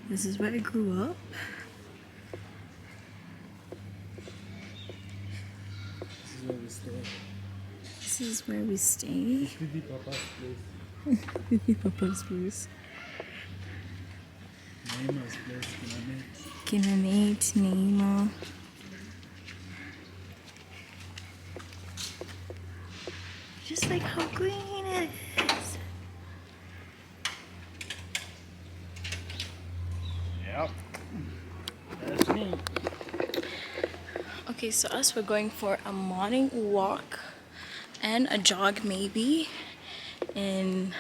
This is where I grew up. This is where we stay. Bibi Papa's place. Bibi Papa's place. Neima's place, Kinanate, Neima. Just like how green it is. Yep. That's me. Okay, so us, we're going for a morning walk and a jog maybe in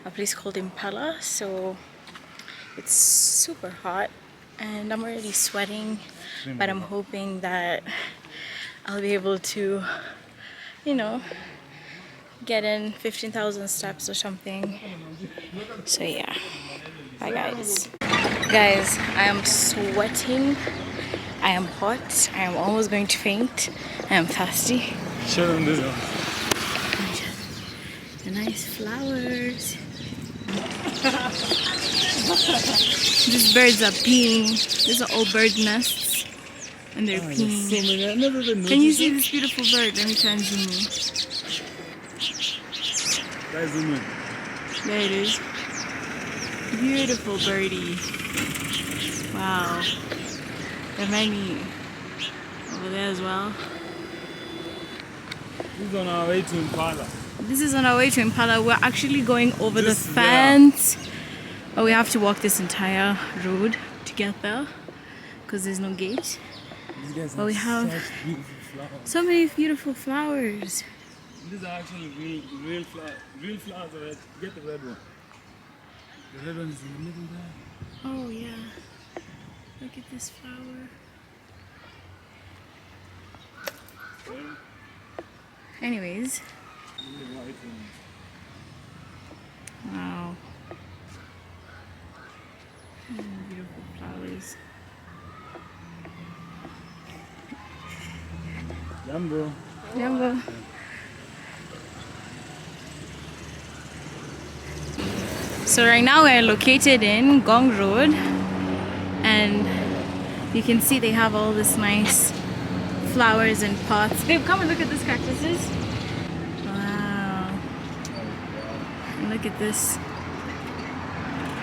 a place called Impala. So it's super hot and I'm already sweating, but I'm hoping that I'll be able to, you know, get in 15,000 steps or something. So yeah, bye guys. Guys, I am sweating, I am hot, I am almost going to faint, I am thirsty. Show them this one. The nice flowers. These birds are peeing. These are all bird nests and they're peeing. So many. I never even Can you noticed see this beautiful bird? Let me try and zoom in. that. Zoom in. There it is. Beautiful birdie. Wow. There are many over there as well. This is on our way to Impala. This is on our way to Impala. We're actually going over the This- fence. But we have to walk this entire road to get there because there's no gate. These guys But we have such beautiful flowers. so many beautiful flowers. These are actually real flowers. Real flowers are red. Get the red one. The red one is in the middle there. Oh yeah. Look at this flower. Anyways. The white one. Wow. Beautiful flowers. Jumbo. Jumbo. So right now we're located in Gong Road and you can see they have all this nice flowers in pots. Babe, come and look at these cactuses. Wow. And look at this.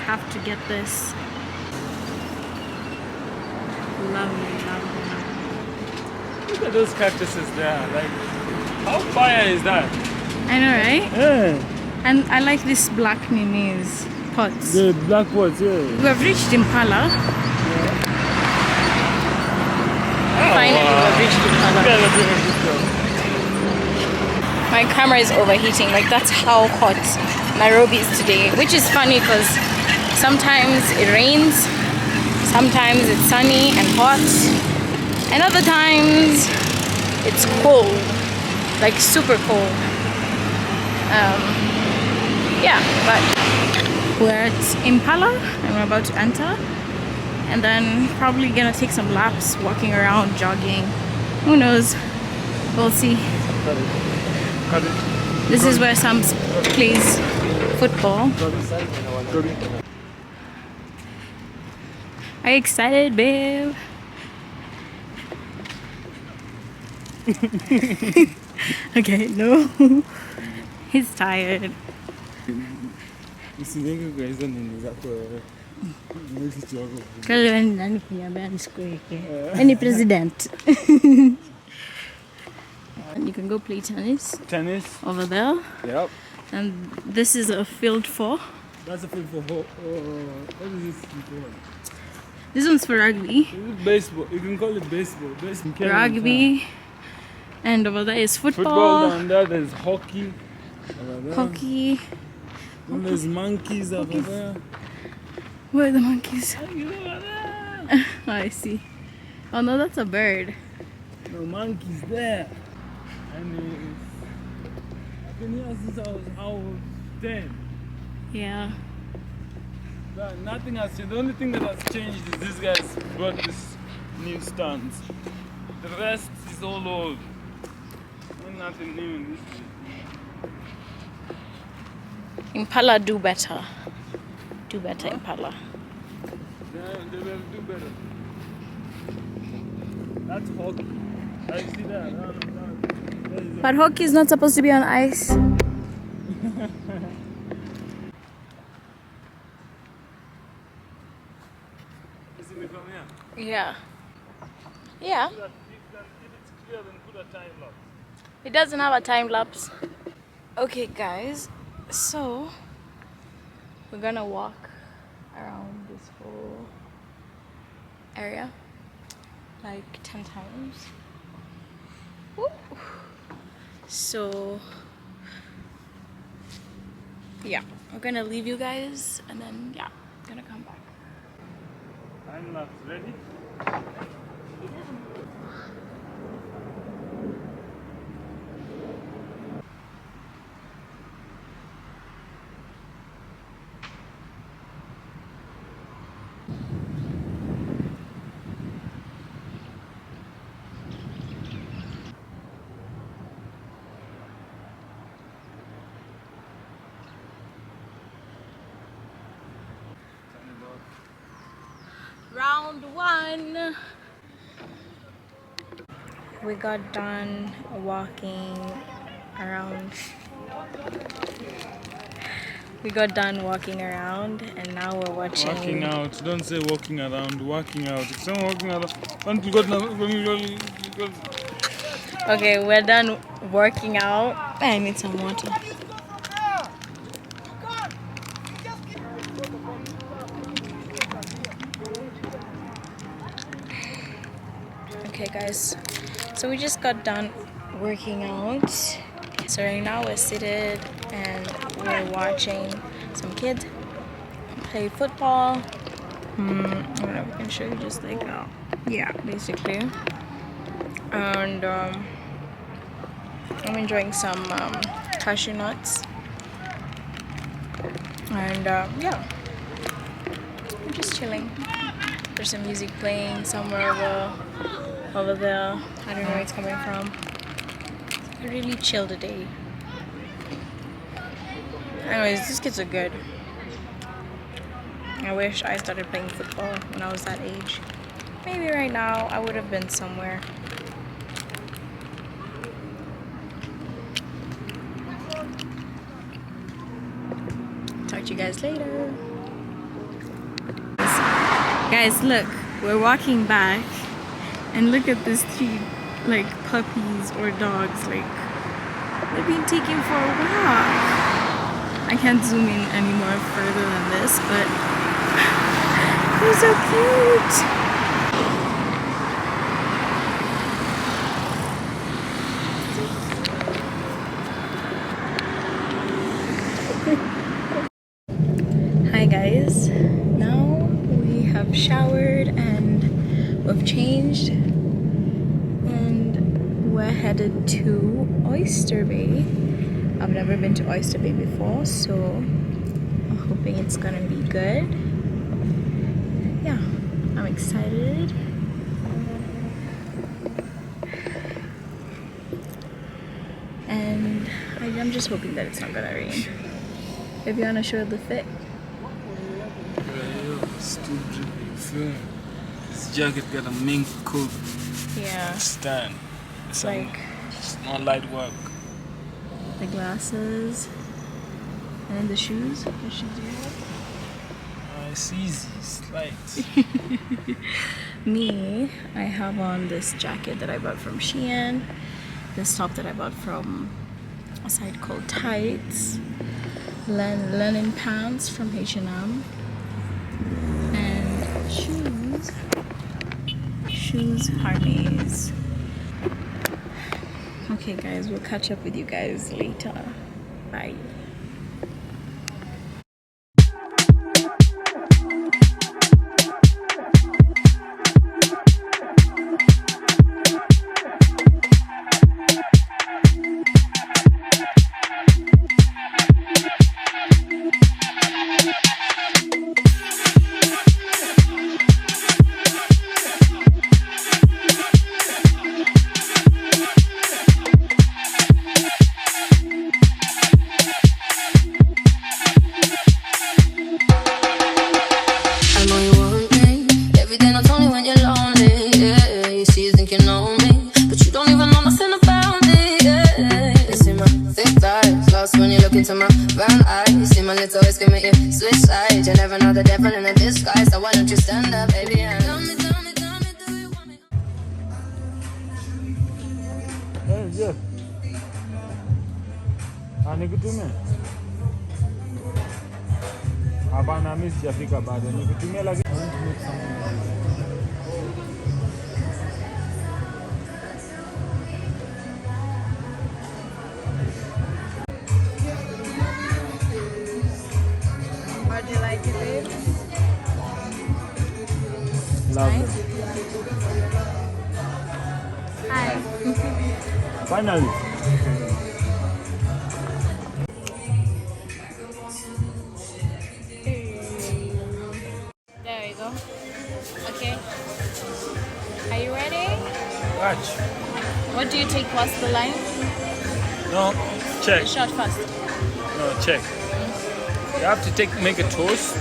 Have to get this. Lovely, lovely, lovely. Look at those cactuses there. Like, how fire is that? I know, right? Yeah. And I like these black minis pots. The black pots, yeah. We have reached Impala. Finally, we have reached Impala. Yeah, let's do it. My camera is overheating. Like, that's how hot Nairobi is today. Which is funny because sometimes it rains, sometimes it's sunny and hot, and other times it's cold, like super cold. Yeah, but we're at Impala and we're about to enter, and then probably gonna take some laps, walking around, jogging. Who knows? We'll see. Cut it. This is where Sam plays football. Are you excited, babe? Okay, no. He's tired. Any president. And you can go play tennis Tennis. over there. Yep. And this is a field for. That's a field for what is this called? This one's for rugby. This is baseball. You can call it baseball. Baseball. Rugby. And over there is Football football. down there. There's hockey. Over there. Hockey. Then there's monkeys over there. Where are the monkeys? Monkeys over there. Oh, I see. Oh no, that's a bird. No monkeys there. And I've been here since I was 10. Yeah. Nothing has changed. The only thing that has changed is these guys brought this new stands. The rest is all old. Ain't nothing new in this place. Impala do better. Do better, Impala. They will do better. That's hockey. I see that. But hockey is not supposed to be on ice. Yeah. Yeah. If it's clear, then put a time lapse. It doesn't have a time lapse. Okay, guys. So we're gonna walk around this whole area like 10 times. Woo. So yeah, we're gonna leave you guys and then yeah, gonna come back. Time lapse ready? Round one. We got done walking around. We got done walking around and now we're watching. Walking out. Don't say walking around. Walking out. If someone walking around, want to go now. Okay, we're done working out. I need some water. Okay guys, so we just got done working out. So right now we're seated and we're watching some kids play football. I don't know if I can show you just like yeah, basically. And I'm enjoying some cashew nuts. And yeah, I'm just chilling. There's some music playing somewhere over there. I don't know where it's coming from. It's a really chill day. Anyways, these kids are good. I wish I started playing football when I was that age. Maybe right now I would have been somewhere. Talk to you guys later. Guys, look, we're walking back and look at this three like puppies or dogs, like they're being taken for a walk. I can't zoom in any more further than this, but they're so cute. Hi guys, now we have showered and we've changed and we're headed to Oyster Bay. I've never been to Oyster Bay before, so I'm hoping it's gonna be good. Yeah, I'm excited. And I'm just hoping that it's not gonna rain. If you wanna show the fit. Still dripping. Feel this jacket got a mink coat Yeah, stand. it's like It's not light work. the glasses and then the shoes. What shoes do you have? It's easy. It's light. Me, I have on this jacket that I bought from Shein, this top that I bought from a site called Tights, linen pants from H&M, and shoes Hermes. Okay guys, we'll catch up with you guys later. Bye. screaming, yeah, switch sides. You never know the devil in a disguise. So why don't you stand up, baby, and tell me, do you want me? Hey, Jeff. Nikutumie? Hapana, mimi sijafika bado. Nikutumie lakini I want to make something. How do you like it, babe? Lovely. Hi. Finally. There we go. Okay. Are you ready? Watch. What do you take past the line? No, check. The shot first. No, check. You have to make a toast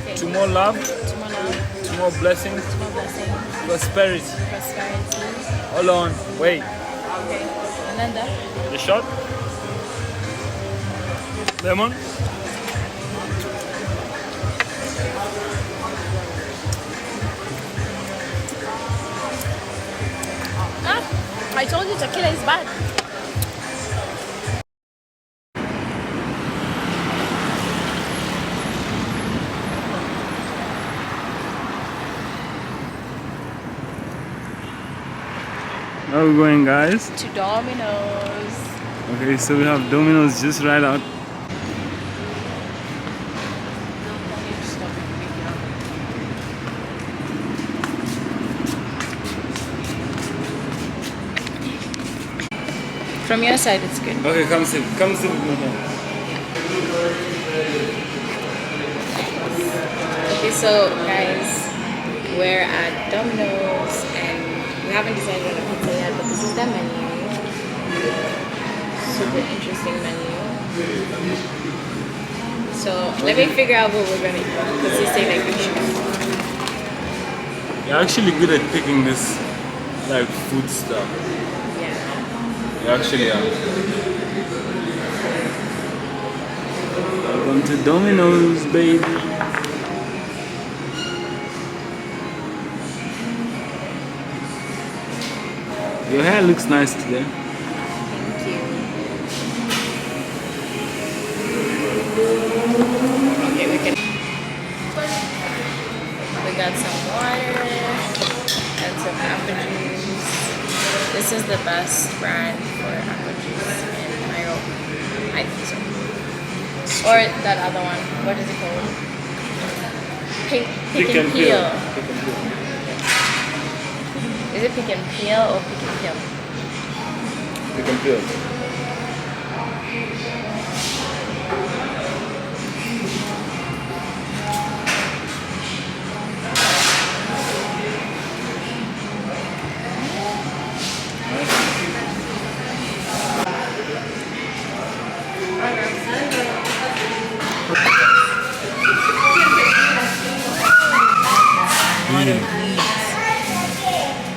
Okay. to more love, To more love, to more blessings, to more blessing, prosperity. prosperity. Hold on, wait. Okay. And then the The shot. Lemon. I told you tequila is bad. Where are we going, guys? To Domino's. Okay, so we have Domino's just right out. From your side, it's good. Okay, come sit with me here. Okay, so guys, we're at Domino's and we haven't decided on a pizza yet, but this is the menu. Super interesting menu. So let me figure out what we're gonna eat because they say like we should. You're actually good at picking this like food stuff. Yeah. You actually are. Welcome to Domino's, baby. Your hair looks nice today. Thank you. Okay, we got some water and some apple juice. This is the best brand for apple juice in Nairobi. I think so. Or that other one. What is it called? Pick and peel. Pick and peel. Is it pick and peel or pick and peel? Pick and peel.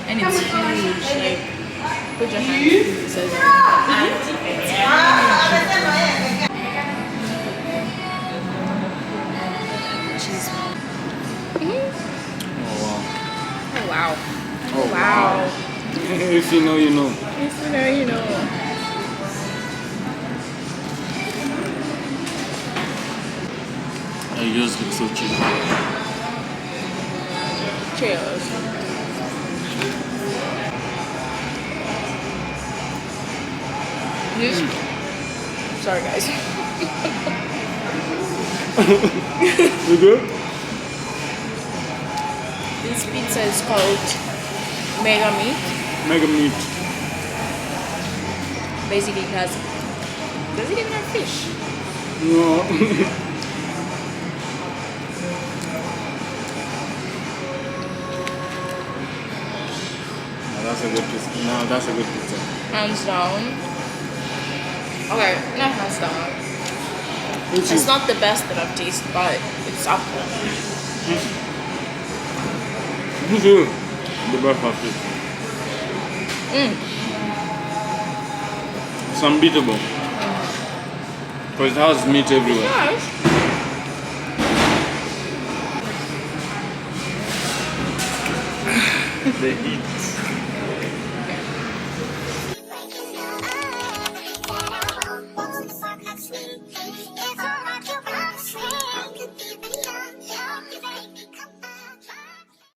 And it's huge. Like, put your hand. It says cheese. Oh Oh wow. wow. Oh Wow. If you know, you know. If you know, you know. It just looks so cheesy. Cheers. Sorry guys. You good? This pizza is called Mega Meat. Mega meat. Basically it has, does it even have fish? No. That's a good pizza. No, that's a good pizza. Hands down. Okay, not hands down. Which It's is not the best that I've tasted, but it's up there. this is the best of it. It's unbeatable. Because it has meat everywhere. Yes. the heat